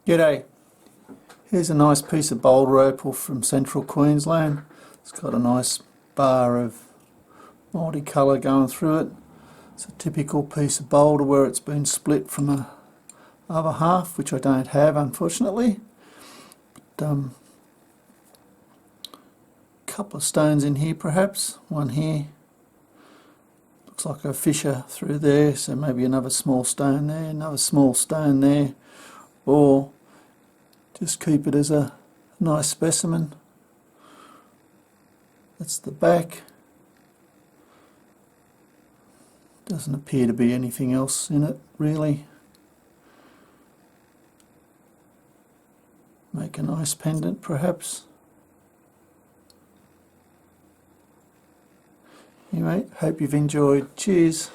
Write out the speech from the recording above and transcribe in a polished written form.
G'day, here's a nice piece of Boulder Opal from central Queensland. It's got a nice bar of multicolour going through it. It's a typical piece of boulder where it's been split from the other half, which I don't have unfortunately. But, couple of stones in here perhaps, one here. Looks like a fissure through there, so maybe another small stone there, another small stone there, or just keep it as a nice specimen. That's the back. Doesn't appear to be anything else in it really. Make a nice pendant perhaps. Anyway, hope you've enjoyed. Cheers.